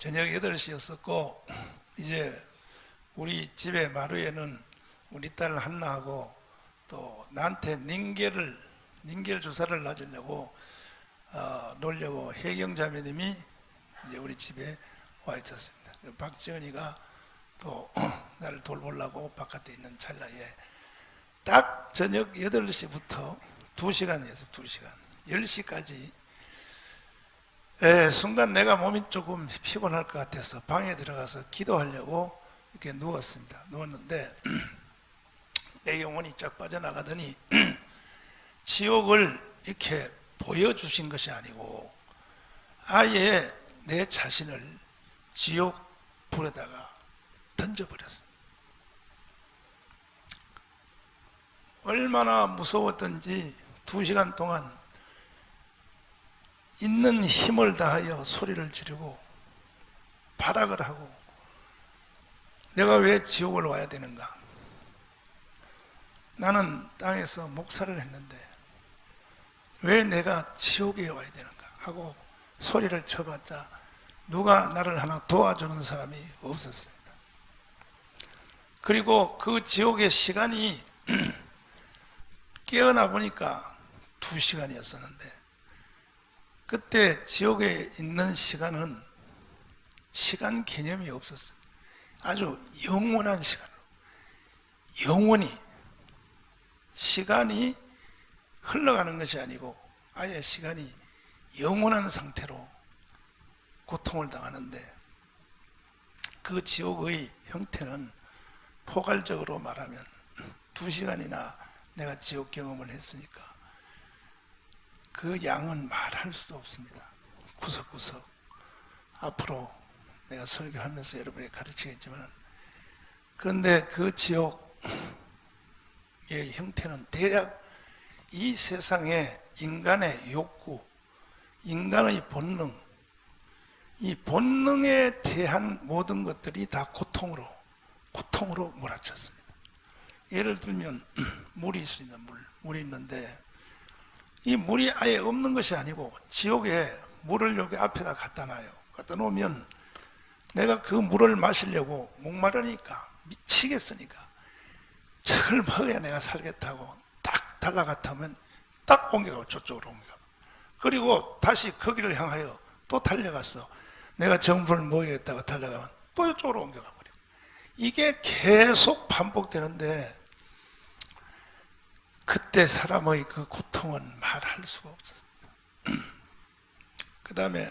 저녁 8시였었고 이제 우리 집에 마루에는 우리 딸 한나하고 또 나한테 닌겔 주사를 놔주려고 놀려고 혜경 자매님이 이제 우리 집에 와 있었습니다. 박지은이가 또 나를 돌보려고 바깥에 있는 찰나에 딱 저녁 8시부터 2시간이었어요. 2시간 10시까지 순간 내가 몸이 조금 피곤할 것 같아서 방에 들어가서 기도하려고 이렇게 누웠습니다. 누웠는데 내 영혼이 쫙 빠져나가더니 지옥을 이렇게 보여주신 것이 아니고 아예 내 자신을 지옥 불에다가 던져버렸어요. 얼마나 무서웠던지 2시간 동안 있는 힘을 다하여 소리를 지르고 발악을 하고 내가 왜 지옥을 와야 되는가? 나는 땅에서 목사를 했는데 왜 내가 지옥에 와야 되는가? 하고 소리를 쳐봤자 누가 나를 하나 도와주는 사람이 없었습니다. 그리고 그 지옥의 시간이 깨어나 보니까 2시간이었었는데 그때 지옥에 있는 시간은 시간 개념이 없었어요. 아주 영원한 시간으로 영원히 시간이 흘러가는 것이 아니고 아예 시간이 영원한 상태로 고통을 당하는데 그 지옥의 형태는 포괄적으로 말하면 2시간이나 내가 지옥 경험을 했으니까 그 양은 말할 수도 없습니다. 구석구석 앞으로 내가 설교하면서 여러분에게 가르치겠지만 그런데 그 지옥의 형태는 대략 이 세상의 인간의 욕구, 인간의 본능, 이 본능에 대한 모든 것들이 다 고통으로 몰아쳤습니다. 예를 들면 물이 있습니다. 물이 있는데 이 물이 아예 없는 것이 아니고 지옥에 물을 여기 앞에다 갖다 놔요. 갖다 놓으면 내가 그 물을 마시려고 목마르니까 미치겠으니까 저걸 먹어야 내가 살겠다고 딱 달라갔다 하면 딱 옮겨가고 저쪽으로 옮겨가고 그리고 다시 거기를 향하여 또 달려갔어. 내가 정부를 먹여야겠다고 달려가면 또 이쪽으로 옮겨가 버리고 이게 계속 반복되는데 그때 사람의 그 고통은 말할 수가 없었습니다. 그 다음에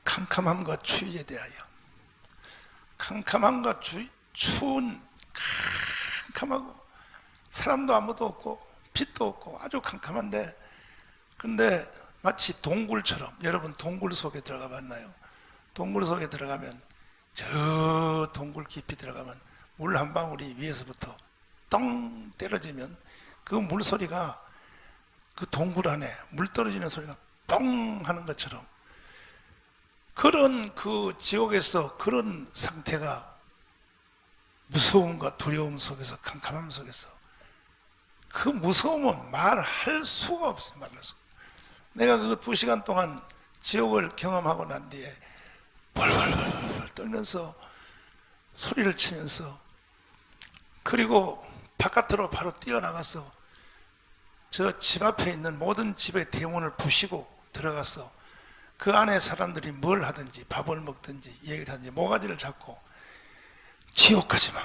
캄캄함과 추위에 대하여 캄캄함과 추운 캄캄하고 사람도 아무도 없고 빛도 없고 아주 캄캄한데 근데 마치 동굴처럼 여러분 동굴 속에 들어가 봤나요? 동굴 속에 들어가면 저 동굴 깊이 들어가면 물 한 방울이 위에서부터 똥 때려지면 그 물소리가 그 동굴 안에 물 떨어지는 소리가 뻥 하는 것처럼 그런 그 지옥에서 그런 상태가 무서움과 두려움 속에서 캄캄함 속에서 그 무서움은 말할 수가 없어요. 말할 수가. 내가 그 2시간 동안 지옥을 경험하고 난 뒤에 벌벌벌 떨면서 소리를 치면서 그리고 바깥으로 바로 뛰어나가서 저 집 앞에 있는 모든 집의 대문을 부시고 들어가서 그 안에 사람들이 뭘 하든지 밥을 먹든지 얘기를 하든지 모가지를 잡고 지옥 가지 마.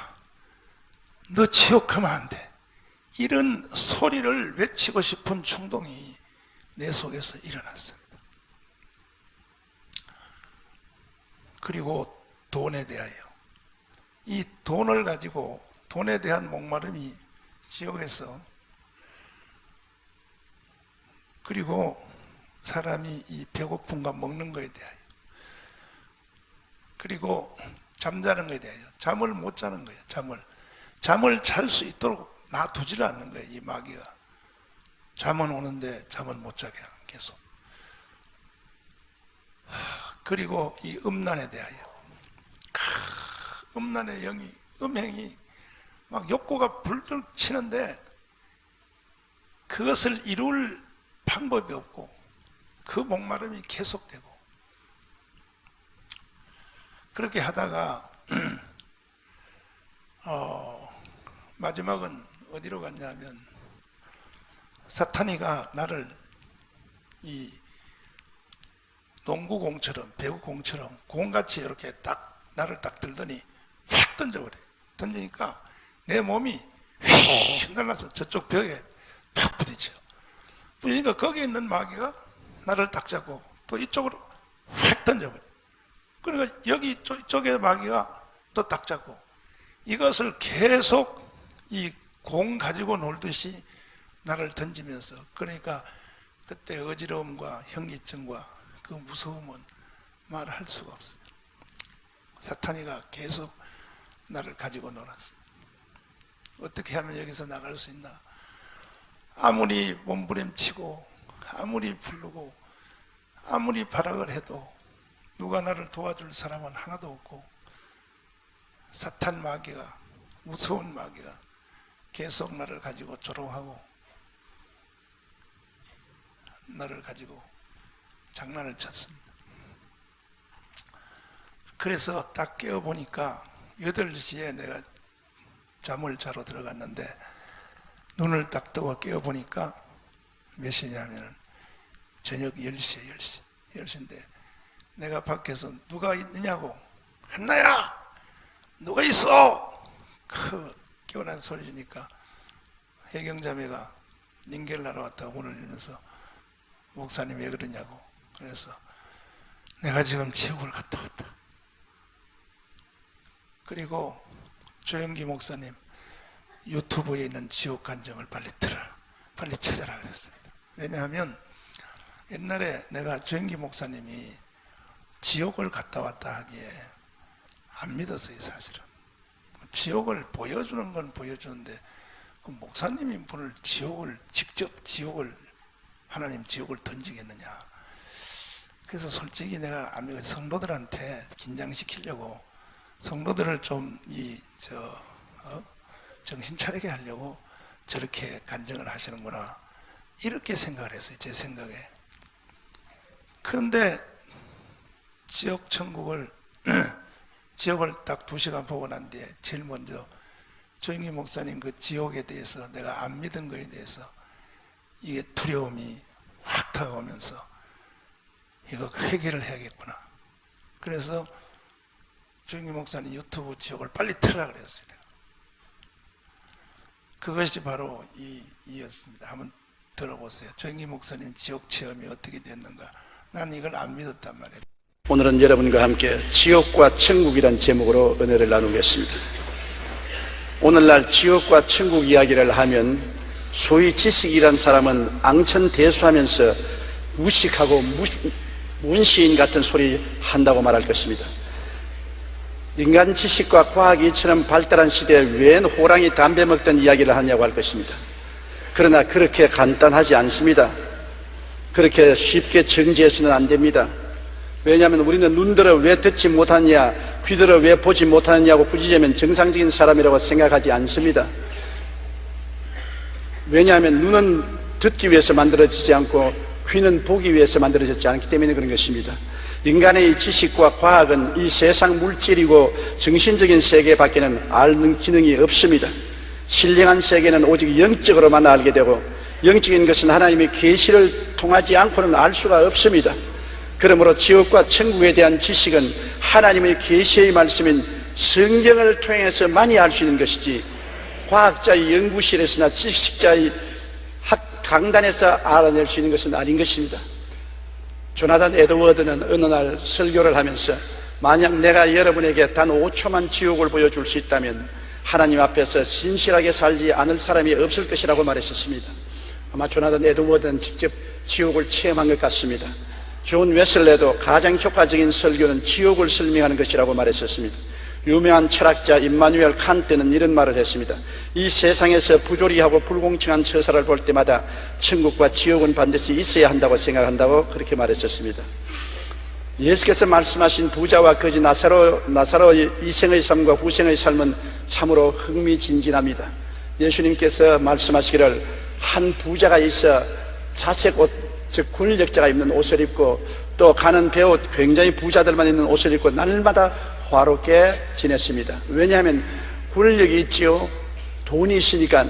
너 지옥 가면 안 돼. 이런 소리를 외치고 싶은 충동이 내 속에서 일어났습니다. 그리고 돈에 대하여 이 돈을 가지고 돈에 대한 목마름이 지옥에서 그리고 사람이 이 배고픔과 먹는 것에 대하여 그리고 잠자는 것에 대하여 잠을 못 자는 거예요. 잠을 잘 수 있도록 놔두지를 않는 거예요. 이 마귀가 잠은 오는데 잠을 못 자게 하는 계속. 그리고 이 음란에 대하여 음란의 영이 음행이 막 욕구가 불들 치는데 그것을 이룰 방법이 없고 그 목마름이 계속되고 그렇게 하다가 마지막은 어디로 갔냐면 사탄이가 나를 이 농구공처럼 배구공처럼 공같이 이렇게 딱 나를 딱 들더니 확 던져버려. 던지니까 내 몸이 휙 날라서 저쪽 벽에 팍 부딪혀. 부딪히니까 거기에 있는 마귀가 나를 딱 잡고 또 이쪽으로 확 던져버려. 그러니까 여기 쪽에 마귀가 또 딱 잡고, 이것을 계속 이 공 가지고 놀듯이 나를 던지면서, 그러니까 그때 어지러움과 현기증과 그 무서움은 말할 수가 없어요. 사탄이가 계속 나를 가지고 놀았어요. 어떻게 하면 여기서 나갈 수 있나? 아무리 몸부림치고 아무리 부르고 아무리 발악을 해도 누가 나를 도와줄 사람은 하나도 없고, 사탄 마귀가, 무서운 마귀가 계속 나를 가지고 조롱하고 나를 가지고 장난을 쳤습니다. 그래서 딱 깨어보니까 8시에 내가 잠을 자러 들어갔는데, 눈을 딱 뜨고 깨어보니까 몇 시냐면 저녁 10시에 10시인데 내가 밖에서 누가 있느냐고, 한나야 누가 있어? 깨어난 소리 주니까 혜경자매가 닝겔 나러 왔다고 문을 열면서, 목사님 왜 그러냐고. 그래서 내가 지금 지옥을 갔다 왔다. 그리고 조영기 목사님 유튜브에 있는 지옥 간증을 빨리 들어라, 빨리 찾아라 그랬습니다. 왜냐하면 옛날에 내가 조영기 목사님이 지옥을 갔다 왔다 하기에 안 믿었어요. 사실은 지옥을 보여주는 건 보여주는데, 그 목사님이 문을 직접 하나님 지옥을 던지겠느냐. 그래서 솔직히 내가 안 믿어요. 성도들한테 긴장시키려고, 성도들을 좀 정신 차리게 하려고 저렇게 간증을 하시는구나, 이렇게 생각을 했어요, 제 생각에. 그런데 지옥 천국을 지옥을 딱 2시간 보고 난 뒤에 제일 먼저 조영기 목사님 그 지옥에 대해서, 내가 안 믿은 거에 대해서 이게 두려움이 확 다가오면서 이거 회개를 해야겠구나. 그래서 조영기 목사님 유튜브 지옥을 빨리 틀으라 그랬어요. 그것이 바로 이였습니다. 한번 들어보세요. 조영기 목사님 지옥 체험이 어떻게 됐는가. 난 이걸 안 믿었단 말이에요. 오늘은 여러분과 함께 지옥과 천국이란 제목으로 은혜를 나누겠습니다. 오늘날 지옥과 천국 이야기를 하면 소위 지식이란 사람은 앙천대수하면서 무식하고 문시인 같은 소리 한다고 말할 것입니다. 인간 지식과 과학이 이처럼 발달한 시대에 웬 호랑이 담배 먹던 이야기를 하냐고 할 것입니다. 그러나 그렇게 간단하지 않습니다. 그렇게 쉽게 정지해서는 안 됩니다. 왜냐하면 우리는 눈들어 왜 듣지 못하느냐, 귀들어 왜 보지 못하느냐고 꾸짖으면 정상적인 사람이라고 생각하지 않습니다. 왜냐하면 눈은 듣기 위해서 만들어지지 않고 귀는 보기 위해서 만들어졌지 않기 때문에 그런 것입니다. 인간의 지식과 과학은 이 세상 물질이고 정신적인 세계 밖에는 아는 기능이 없습니다. 신령한 세계는 오직 영적으로만 알게 되고, 영적인 것은 하나님의 계시를 통하지 않고는 알 수가 없습니다. 그러므로 지옥과 천국에 대한 지식은 하나님의 계시의 말씀인 성경을 통해서 많이 알 수 있는 것이지, 과학자의 연구실에서나 지식자의 강단에서 알아낼 수 있는 것은 아닌 것입니다. 조나단 에드워드는 어느 날 설교를 하면서, 만약 내가 여러분에게 단 5초만 지옥을 보여줄 수 있다면 하나님 앞에서 신실하게 살지 않을 사람이 없을 것이라고 말했었습니다. 아마 조나단 에드워드는 직접 지옥을 체험한 것 같습니다. 존 웨슬레도 가장 효과적인 설교는 지옥을 설명하는 것이라고 말했었습니다. 유명한 철학자 임마누엘 칸트는 이런 말을 했습니다. 이 세상에서 부조리하고 불공평한 처사를 볼 때마다 천국과 지옥은 반드시 있어야 한다고 생각한다고 그렇게 말했었습니다. 예수께서 말씀하신 부자와 거지 나사로의 이생의 삶과 후생의 삶은 참으로 흥미진진합니다. 예수님께서 말씀하시기를, 한 부자가 있어 자색 옷, 즉 권력자가 입는 옷을 입고, 또 가는 배옷, 굉장히 부자들만 입는 옷을 입고 날마다 화롭게 지냈습니다. 왜냐하면 권력이 있지요, 돈이 있으니까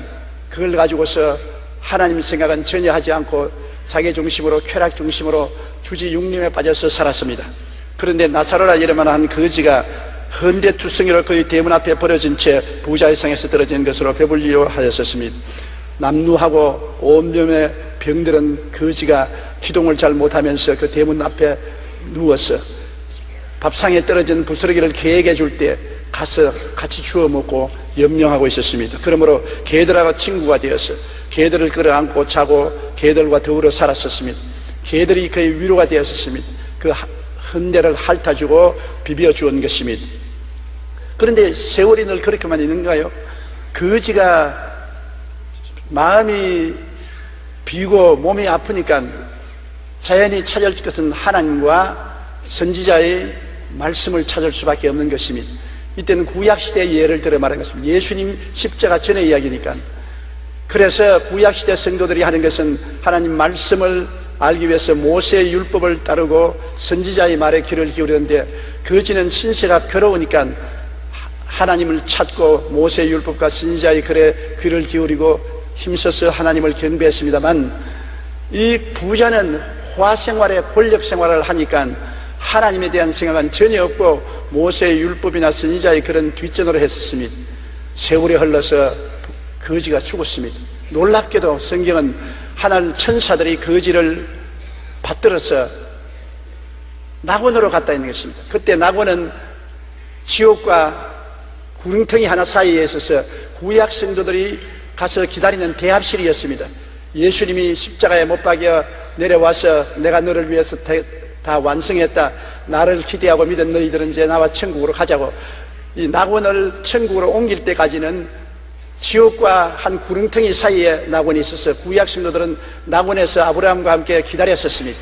그걸 가지고서 하나님 생각은 전혀 하지 않고 자기 중심으로, 쾌락 중심으로 주지육림에 빠져서 살았습니다. 그런데 나사로라 이름만한 거지가 헌대투성이로 그의 대문 앞에 버려진 채 부자의 상에서 떨어진 것으로 배불리려 하였었습니다. 남루하고 온몸에 병들은 거지가 기동을 잘 못하면서 그 대문 앞에 누워서 밥상에 떨어진 부스러기를 개에게 줄 때 가서 같이 주워 먹고 연명하고 있었습니다. 그러므로 개들하고 친구가 되어서 개들을 끌어안고 자고 개들과 더불어 살았었습니다. 개들이 그의 위로가 되었었습니다. 그 헌대를 핥아주고 비벼주온 것입니다. 그런데 세월이 늘 그렇게만 있는가요? 거지가 마음이 비고 몸이 아프니까 자연히 찾을 것은 하나님과 선지자의 말씀을 찾을 수밖에 없는 것입니다. 이때는 구약시대의 예를 들어 말한 것입니다. 예수님 십자가 전의 이야기니까. 그래서 구약시대 성도들이 하는 것은 하나님 말씀을 알기 위해서 모세의 율법을 따르고 선지자의 말에 귀를 기울였는데, 거지는 신세가 괴로우니까 하나님을 찾고 모세의 율법과 선지자의 글에 귀를 기울이고 힘써서 하나님을 경배했습니다만, 이 부자는 화생활에 권력 생활을 하니까 하나님에 대한 생각은 전혀 없고 모세의 율법이나 선지자의 그런 뒷전으로 했었습니다. 세월이 흘러서 거지가 죽었습니다. 놀랍게도 성경은 하나님 천사들이 거지를 받들어서 낙원으로 갔다 있는 것입니다. 그때 낙원은 지옥과 구렁텅이 하나 사이에 있어서 구약 성도들이 가서 기다리는 대합실이었습니다. 예수님이 십자가에 못 박여 내려와서 내가 너를 위해서 다 완성했다, 나를 기대하고 믿은 너희들은 이제 나와 천국으로 가자고, 이 낙원을 천국으로 옮길 때까지는 지옥과 한 구렁텅이 사이에 낙원이 있어서 구약 성도들은 낙원에서 아브라함과 함께 기다렸었습니다.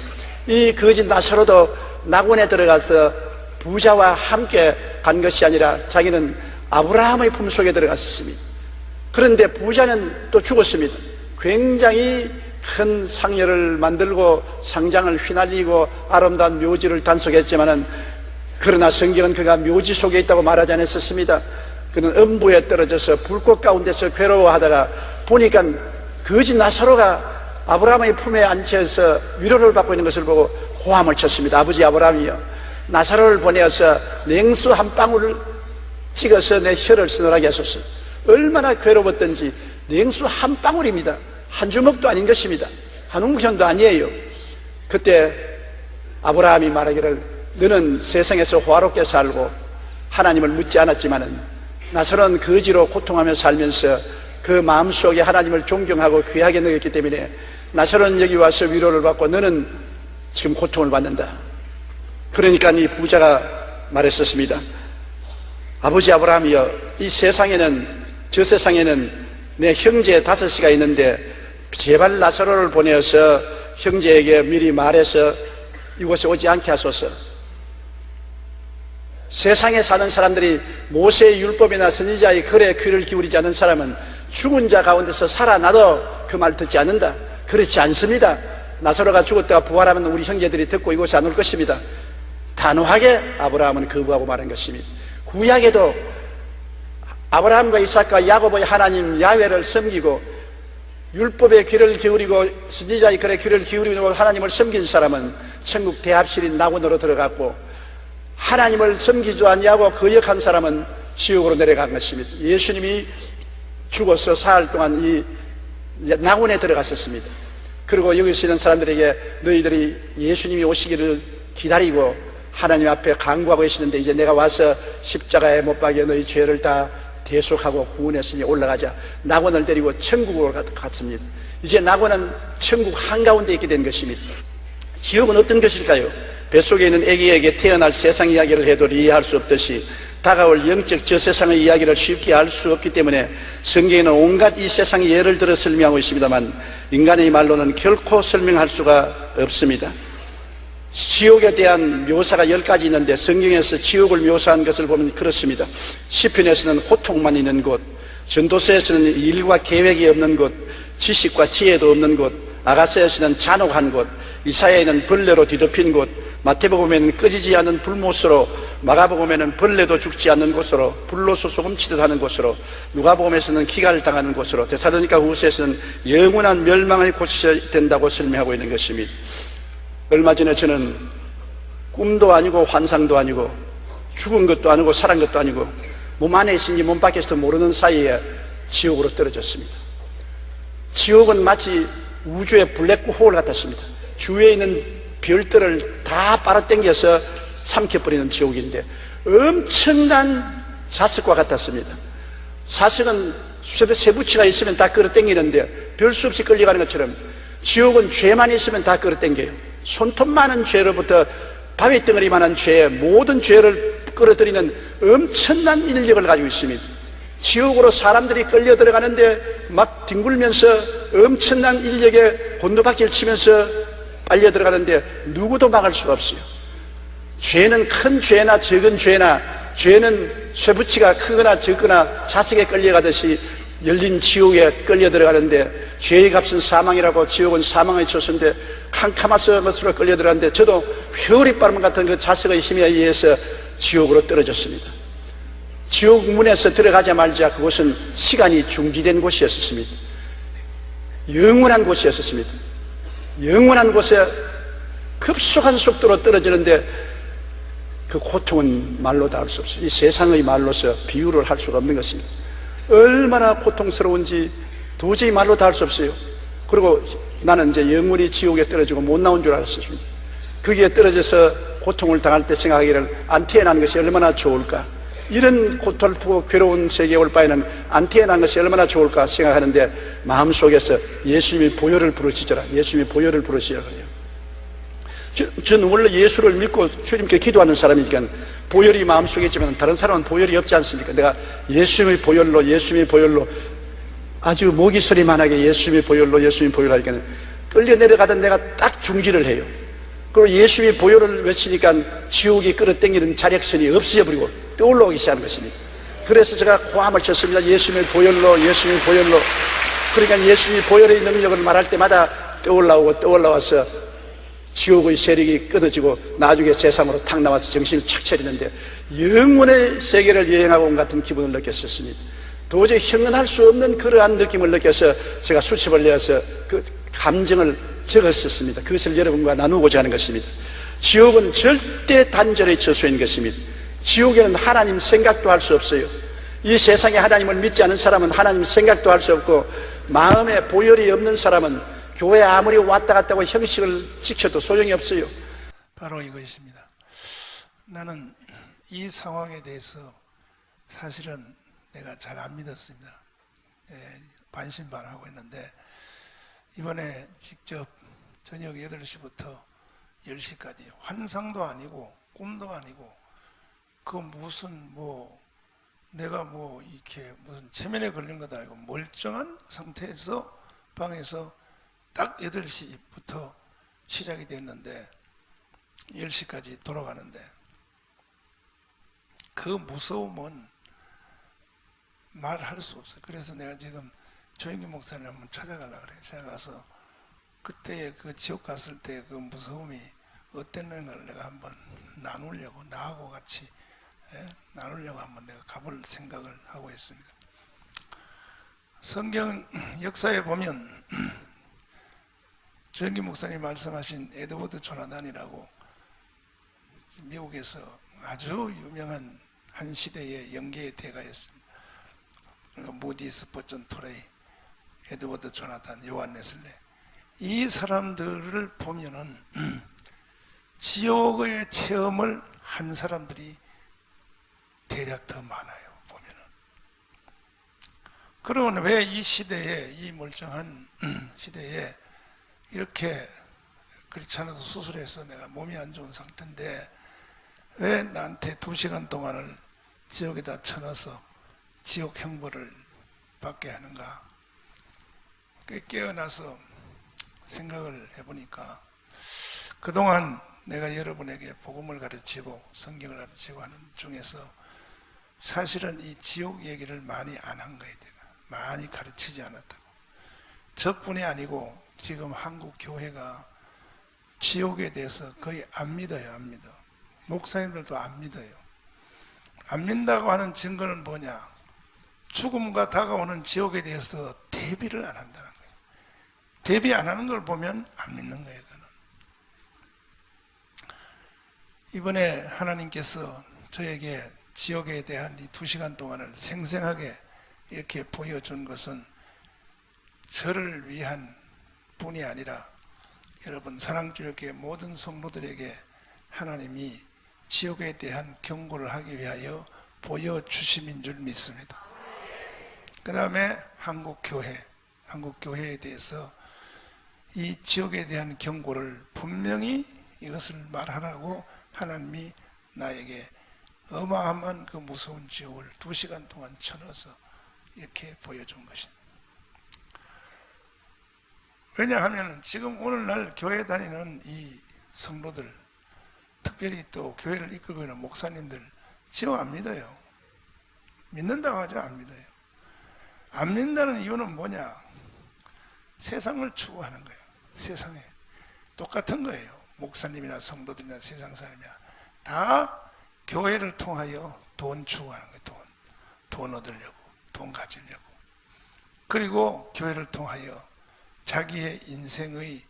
이 거짓 나사로도 낙원에 들어가서 부자와 함께 간 것이 아니라 자기는 아브라함의 품속에 들어갔었습니다. 그런데 부자는 또 죽었습니다. 굉장히 큰 상여를 만들고 상장을 휘날리고 아름다운 묘지를 단속했지만은, 그러나 성경은 그가 묘지 속에 있다고 말하지 않았었습니다. 그는 음부에 떨어져서 불꽃 가운데서 괴로워하다가 보니까 거지 나사로가 아브라함의 품에 앉혀서 위로를 받고 있는 것을 보고 호함을 쳤습니다. 아버지 아브라함이여, 나사로를 보내어서 냉수 한 방울을 찍어서 내 혀를 서늘하게 하소서. 얼마나 괴로웠던지. 냉수 한 방울입니다. 한 주먹도 아닌 것입니다. 한 웅편도 아니에요. 그때 아브라함이 말하기를, 너는 세상에서 화롭게 살고 하나님을 묻지 않았지만은 나사로는 거지로 고통하며 살면서 그 마음속에 하나님을 존경하고 귀하게 여겼기 때문에 나사로는 여기 와서 위로를 받고 너는 지금 고통을 받는다. 그러니까 이 부자가 말했었습니다. 아버지 아브라함이여, 이 세상에는, 저 세상에는 내 형제 5이가 있는데 제발 나사로를 보내어서 형제에게 미리 말해서 이곳에 오지 않게 하소서. 세상에 사는 사람들이 모세의 율법이나 선지자의 글에 귀를 기울이지 않는 사람은 죽은 자 가운데서 살아나도 그 말 듣지 않는다. 그렇지 않습니다. 나사로가 죽었다가 부활하면 우리 형제들이 듣고 이곳에 안 올 것입니다. 단호하게 아브라함은 거부하고 말한 것입니다. 구약에도 아브라함과 이삭과 야곱의 하나님 야훼를 섬기고 율법에 귀를 기울이고 선지자의 글에 귀를 기울이고 하나님을 섬긴 사람은 천국 대합실인 낙원으로 들어갔고, 하나님을 섬기지 않냐고 거역한 사람은 지옥으로 내려간 것입니다. 예수님이 죽어서 사흘 동안 이 낙원에 들어갔었습니다. 그리고 여기 있는 사람들에게 너희들이 예수님이 오시기를 기다리고 하나님 앞에 간구하고 계시는데 이제 내가 와서 십자가에 못 박여 너희 죄를 다 대속하고 구원했으니 올라가자. 낙원을 데리고 천국으로 갔습니다. 이제 낙원은 천국 한가운데 있게 된 것입니다. 지옥은 어떤 것일까요? 뱃속에 있는 아기에게 태어날 세상 이야기를 해도 이해할 수 없듯이 다가올 영적 저 세상의 이야기를 쉽게 알 수 없기 때문에 성경에는 온갖 이 세상의 예를 들어 설명하고 있습니다만 인간의 말로는 결코 설명할 수가 없습니다. 지옥에 대한 묘사가 10가지 있는데 성경에서 지옥을 묘사한 것을 보면 그렇습니다. 시편에서는 호통만 있는 곳, 전도서에서는 일과 계획이 없는 곳, 지식과 지혜도 없는 곳, 아가서에서는 잔혹한 곳, 이사야에는 벌레로 뒤덮인 곳, 마태복음에는 꺼지지 않는 불못으로, 마가복음에는 벌레도 죽지 않는 곳으로, 불로서 소금치듯 하는 곳으로, 누가복음에서는 기갈을 당하는 곳으로, 데살로니가 후서에서는 영원한 멸망의 곳이 된다고 설명하고 있는 것입니다. 얼마 전에 저는 꿈도 아니고 환상도 아니고 죽은 것도 아니고 살은 것도 아니고 몸 안에 있으니 몸 밖에서도 모르는 사이에 지옥으로 떨어졌습니다. 지옥은 마치 우주의 블랙홀 같았습니다. 주위에 있는 별들을 다 빨아당겨서 삼켜버리는 지옥인데 엄청난 자석과 같았습니다. 사석은 쇠붙이가 있으면 다 끌어당기는데 별 수 없이 끌려가는 것처럼 지옥은 죄만 있으면 다 끌어당겨요. 손톱 많은 죄로부터 바위 덩어리만한 죄의 모든 죄를 끌어들이는 엄청난 인력을 가지고 있습니다. 지옥으로 사람들이 끌려 들어가는데 막 뒹굴면서 엄청난 인력에 곤두박질 치면서 빨려 들어가는데 누구도 막을 수가 없어요. 죄는 큰 죄나 적은 죄나, 죄는 쇠붙이가 크거나 적거나 자석에 끌려가듯이 열린 지옥에 끌려 들어가는데, 죄의 값은 사망이라고, 지옥은 사망의 처소인데 캄캄한 것으로 끌려 들어가는데, 저도 회오리 바람 같은 그 자석의 힘에 의해서 지옥으로 떨어졌습니다. 지옥 문에서 들어가자마자 그곳은 시간이 중지된 곳이었습니다. 영원한 곳이었습니다. 영원한 곳에 급속한 속도로 떨어지는데 그 고통은 말로 다 할 수 없어요. 이 세상의 말로서 비유를 할 수가 없는 것입니다. 얼마나 고통스러운지 도저히 말로 다 할 수 없어요. 그리고 나는 이제 영원히 지옥에 떨어지고 못 나온 줄 알았습니다. 거기에 떨어져서 고통을 당할 때 생각하기를 안 태어난 것이 얼마나 좋을까, 이런 고통스럽고 괴로운 세계에 올 바에는 안 태어난 것이 얼마나 좋을까 생각하는데 마음속에서 예수님이 보혈을 부르시더라. 예수님이 보혈을 부르시더라. 저는 원래 예수를 믿고 주님께 기도하는 사람이니까 보혈이 마음속에 있지만 다른 사람은 보혈이 없지 않습니까? 내가 예수님의 보혈로 아주 모기 소리만하게 예수님의 보혈로 하니까 끌려 내려가던 내가 딱 중지를 해요. 그리고 예수님의 보혈을 외치니까 지옥이 끌어당기는 자력선이 없어져 버리고 떠올라오기 시작하는 것입니다. 그래서 제가 고함을 쳤습니다. 예수님의 보혈로. 그러니까 예수님의 보혈의 능력을 말할 때마다 떠올라와서 지옥의 세력이 끊어지고 나중에 세상으로 탁 나와서 정신을 착 차리는데 영원의 세계를 여행하고 온 같은 기분을 느꼈었습니다. 도저히 형언할 수 없는 그러한 느낌을 느껴서 제가 수첩을 내어서 그 감정을 적었었습니다. 그것을 여러분과 나누고자 하는 것입니다. 지옥은 절대 단절의 처소인 것입니다. 지옥에는 하나님 생각도 할 수 없어요. 이 세상에 하나님을 믿지 않은 사람은 하나님 생각도 할 수 없고, 마음에 보혈이 없는 사람은 교회 아무리 왔다 갔다 하고 형식을 지켜도 소용이 없어요. 바로 이것입니다. 나는 이 상황에 대해서 사실은 내가 잘 안 믿었습니다. 반신반하고 있는데 이번에 직접 저녁 8시부터 10시까지 환상도 아니고 꿈도 아니고 그 무슨 내가 이렇게 무슨 체면에 걸린 것도 아니고 멀쩡한 상태에서 방에서 딱 8시부터 시작이 됐는데 10시까지 돌아가는데 그 무서움은 말할 수 없어요. 그래서 내가 지금 조영기 목사님 한번 찾아가려고 그래요. 제가 가서 그때 그 지옥 갔을 때 그 무서움이 어땠는가를 내가 한번 나누려고, 나하고 같이 나누려고 한번 내가 가볼 생각을 하고 있습니다. 성경 역사에 보면 조영기 목사님 말씀하신 에드워드 조나단이라고 미국에서 아주 유명한 한 시대의 영계의 대가였습니다. 그러니까 모디 스포전 토레이, 에드워드 조나단, 요한 웨슬레, 이 사람들을 보면은 지옥의 체험을 한 사람들이 대략 더 많아요. 보면은. 그러면 왜 이 시대에, 이 멀쩡한 시대에 이렇게 그렇지 않아도 수술해서 내가 몸이 안 좋은 상태인데 왜 나한테 2시간 동안을 지옥에다 쳐넣어서 지옥 형벌을 받게 하는가? 깨어나서 생각을 해보니까 그동안 내가 여러분에게 복음을 가르치고 성경을 가르치고 하는 중에서 사실은 이 지옥 얘기를 많이 안 한 거예요. 많이 가르치지 않았다고. 저뿐이 아니고 지금 한국 교회가 지옥에 대해서 거의 안 믿어요. 안 믿어. 목사님들도 안 믿어요. 안 믿는다고 하는 증거는 뭐냐? 죽음과 다가오는 지옥에 대해서 대비를 안 한다는 거예요. 대비 안 하는 걸 보면 안 믿는 거예요. 그는. 이번에 하나님께서 저에게 지옥에 대한 이 2시간 동안을 생생하게 이렇게 보여준 것은 저를 위한 뿐이 아니라 여러분 사랑지교회 모든 성도들에게 하나님이 지옥에 대한 경고를 하기 위하여 보여주심인 줄 믿습니다. 그 다음에 한국교회에 대해서 이 지옥에 대한 경고를 분명히 이것을 말하라고 하나님이 나에게 어마어마한 그 무서운 지옥을 2시간 동안 쳐넣어서 이렇게 보여준 것입니다. 왜냐하면 지금 오늘날 교회 다니는 이 성도들, 특별히 또 교회를 이끌고 있는 목사님들 지옥 안 믿어요. 믿는다고 하죠. 안 믿어요. 안 믿는다는 이유는 뭐냐? 세상을 추구하는 거예요. 세상에 똑같은 거예요. 목사님이나 성도들이나 세상 사람이나 다 교회를 통하여 돈 추구하는 거예요. 돈 얻으려고, 돈 가지려고. 그리고 교회를 통하여 자기의 인생의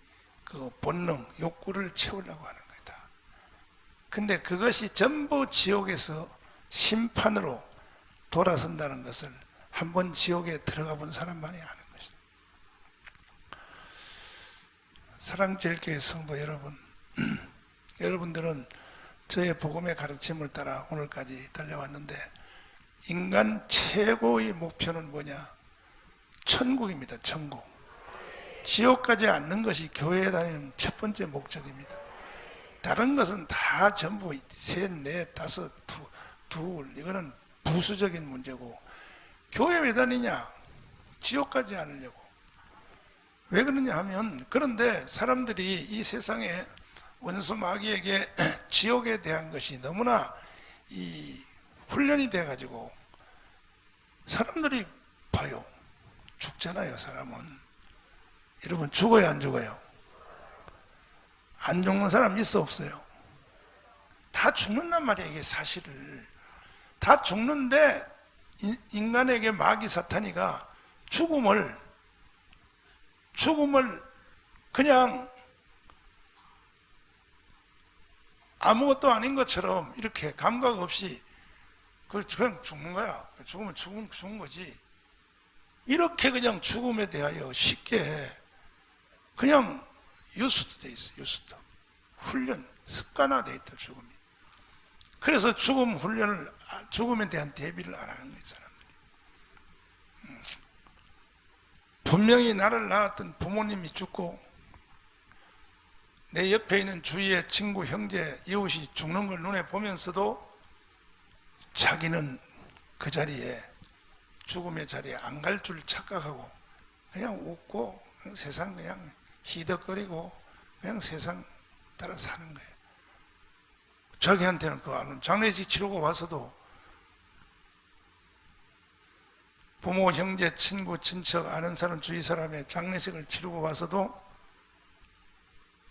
그 본능, 욕구를 채우려고 하는 거예요. 다. 근데 그것이 전부 지옥에서 심판으로 돌아선다는 것을 한번 지옥에 들어가 본 사람만이 아는 것입니다. 사랑제일교회 성도 여러분, 여러분들은 저의 복음의 가르침을 따라 오늘까지 달려왔는데 인간 최고의 목표는 뭐냐? 천국입니다. 천국. 지옥 가지 않는 것이 교회에 다니는 첫 번째 목적입니다. 다른 것은 다 전부 셋, 넷, 다섯, 둘 이거는 부수적인 문제고 교회 왜 다니냐? 지옥 가지 않으려고. 왜 그러냐 하면 그런데 사람들이 이 세상에 원수 마귀에게 지옥에 대한 것이 너무나 이 훈련이 돼 가지고 사람들이 봐요. 죽잖아요. 사람은. 여러분 죽어요 안 죽어요? 안 죽는 사람 있어 없어요? 다 죽는단 말이에요. 이게 사실을 다 죽는데 인간에게 마귀 사탄이가 죽음을 그냥 아무것도 아닌 것처럼 이렇게 감각 없이 그냥 죽는 거야. 죽으면 죽은 거지. 이렇게 그냥 죽음에 대하여 쉽게 그냥 유수도 돼 있어. 유수도 훈련 습관화돼 있다. 죽음이. 그래서 죽음에 대한 대비를 안 하는 거예요. 사람들이. 분명히 나를 낳았던 부모님이 죽고 내 옆에 있는 주위의 친구, 형제, 이웃이 죽는 걸 눈에 보면서도 자기는 그 자리에 죽음의 자리에 안 갈 줄 착각하고 그냥 웃고 그냥 세상 그냥 희덕거리고 그냥 세상 따라 사는 거예요. 자기한테는 그거 안 장례식 치르고 와서도 부모, 형제, 친구, 친척, 아는 사람, 주위 사람의 장례식을 치르고 와서도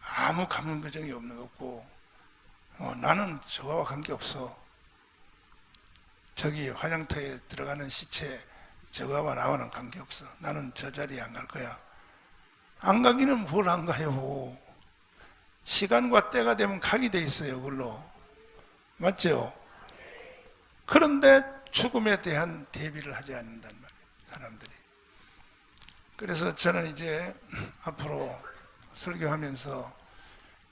아무 감정이 없는 것 같고 나는 저와 관계없어. 저기 화장터에 들어가는 시체 저거와 나와는 관계없어. 나는 저 자리에 안 갈 거야. 안 가기는 뭘 안 가요. 시간과 때가 되면 가게 돼 있어요. 그걸로. 맞죠? 그런데 죽음에 대한 대비를 하지 않는단 말이에요. 사람들이. 그래서 저는 이제 앞으로 설교하면서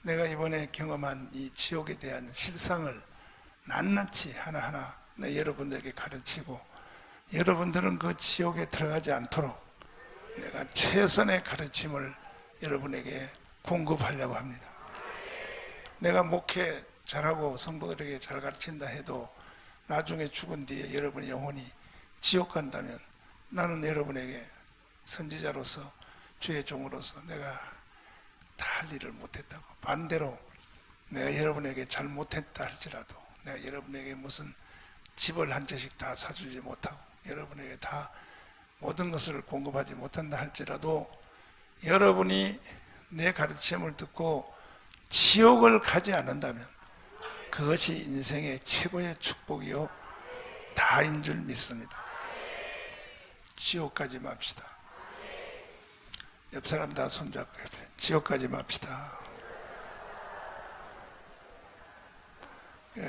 내가 이번에 경험한 이 지옥에 대한 실상을 낱낱이 하나하나 여러분들에게 가르치고 여러분들은 그 지옥에 들어가지 않도록 내가 최선의 가르침을 여러분에게 공급하려고 합니다. 내가 목회 잘하고 성도들에게 잘 가르친다 해도 나중에 죽은 뒤에 여러분이 영혼이 지옥 간다면 나는 여러분에게 선지자로서 주의 종으로서 내가 다 할 일을 못했다고. 반대로 내가 여러분에게 잘못했다 할지라도 내가 여러분에게 무슨 집을 한 채씩 다 사주지 못하고 여러분에게 다 모든 것을 공급하지 못한다 할지라도 여러분이 내 가르침을 듣고 지옥을 가지 않는다면 그것이 인생의 최고의 축복이요 다인 줄 믿습니다. 지옥 가지 맙시다. 옆 사람 다 손잡고 지옥 가지 맙시다.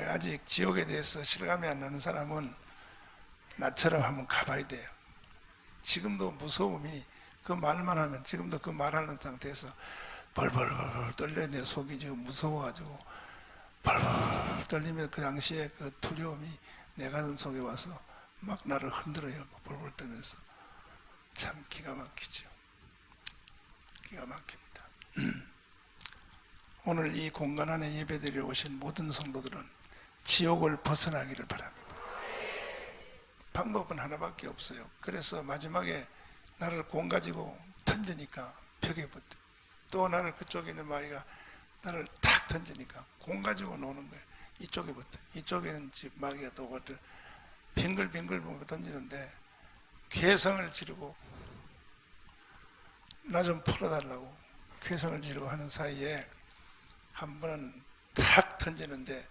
아직 지옥에 대해서 실감이 안 나는 사람은 나처럼 한번 가봐야 돼요. 지금도 무서움이 그 말만 하면 지금도 그 말하는 상태에서 벌벌벌 떨려. 내 속이 지금 무서워가지고 벌벌 떨리면 그 당시에 그 두려움이 내 가슴 속에 와서 막 나를 흔들어요. 벌벌 떨면서. 참 기가 막히죠. 기가 막힙니다. 오늘 이 공간 안에 예배드리러 오신 모든 성도들은 지옥을 벗어나기를 바랍니다. 방법은 하나밖에 없어요. 그래서 마지막에 나를 공 가지고 던지니까 벽에 붙어. 또 나를 그쪽에 있는 마귀가 나를 탁 던지니까 공 가지고 노는 거예요. 이쪽에 붙어. 이쪽에는 마귀가 또 빙글빙글 던지는데 괴성을 지르고 나 좀 풀어달라고 괴성을 지르고 하는 사이에 한 번은 탁 던지는데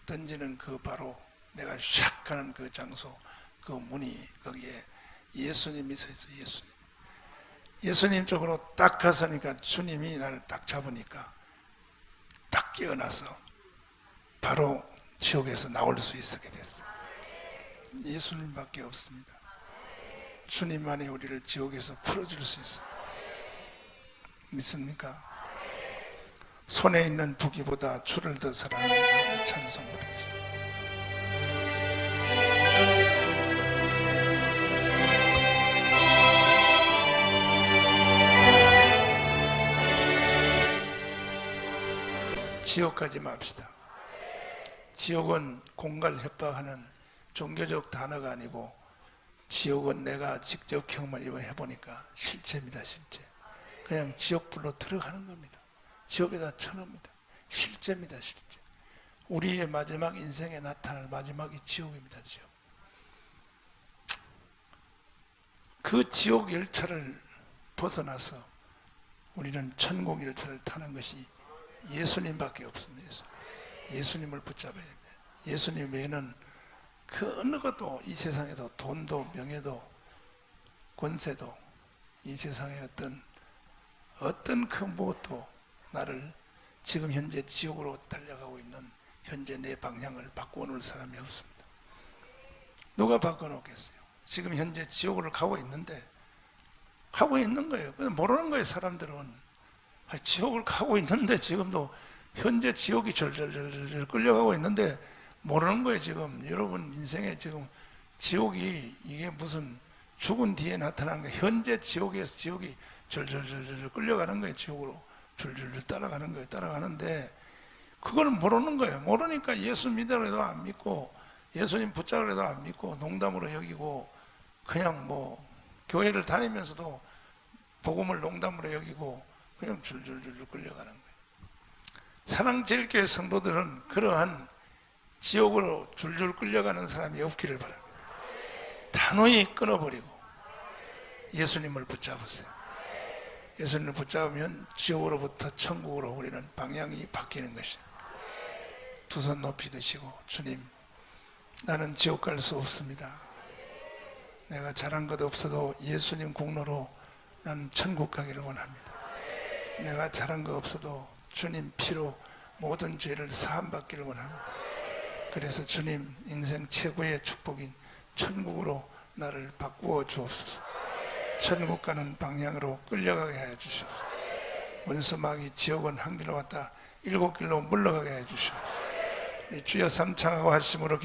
던지는 그 바로 내가 샥 가는 그 장소 그 문이 거기에 예수님이 서 있어요. 예수님 쪽으로 딱 가서니까 주님이 나를 딱 잡으니까 딱 깨어나서 바로 지옥에서 나올 수 있었게 됐어요. 예수님밖에 없습니다. 주님만이 우리를 지옥에서 풀어줄 수 있어요. 믿습니까? 손에 있는 부귀보다 주를 더 사랑하는 찬송 부르겠습니다. 지옥 가지 맙시다. 지옥은 공갈 협박하는 종교적 단어가 아니고 지옥은 내가 직접 경험을 해보니까 실제입니다. 실제. 그냥 지옥불로 들어가는 겁니다. 지옥에다 쳐넣습니다. 실제입니다. 실제. 우리의 마지막 인생에 나타날 마지막이 지옥입니다. 지옥. 그 지옥 열차를 벗어나서 우리는 천국 열차를 타는 것이 예수님밖에 없습니다. 예수님을 붙잡아야 됩니다. 예수님 외에는 그 어느 것도 이 세상에도 돈도 명예도 권세도 이 세상의 어떤 그 무엇도 나를 지금 현재 지옥으로 달려가고 있는 현재 내 방향을 바꾸어 놓을 사람이 없습니다. 누가 바꿔 놓겠어요? 지금 현재 지옥으로 가고 있는 거예요. 모르는 거예요. 사람들은 지옥을 가고 있는데 지금도 현재 지옥이 절절절 끌려가고 있는데 모르는 거예요. 지금 여러분 인생에 지금 지옥이 이게 무슨 죽은 뒤에 나타나는 거예요. 현재 지옥에서 지옥이 절절절 끌려가는 거예요. 지옥으로 줄줄줄 따라가는 거예요. 따라가는데 그걸 모르는 거예요. 모르니까 예수 믿으려도 안 믿고 예수님 붙잡으려도 안 믿고 농담으로 여기고 그냥 뭐 교회를 다니면서도 복음을 농담으로 여기고 그냥 줄줄줄 끌려가는 거예요. 사랑제일교회 성도들은 그러한 지옥으로 줄줄 끌려가는 사람이 없기를 바랍니다. 단호히 끊어버리고 예수님을 붙잡으세요. 예수님을 붙잡으면 지옥으로부터 천국으로 우리는 방향이 바뀌는 것이에요. 두 손 높이 드시고 주님, 나는 지옥 갈 수 없습니다. 내가 잘한 것 없어도 예수님 공로로 나는 천국 가기를 원합니다. 내가 잘한 것 없어도 주님 피로 모든 죄를 사함받기를 원합니다. 그래서 주님 인생 최고의 축복인 천국으로 나를 바꾸어 주옵소서. 천국 가는 방향으로 끌려가게 하여 주시옵소서. 원수마귀 지옥은 한 길로 왔다 7길로 물러가게 하여 주시옵소서. 주여 삼창하고 하심으로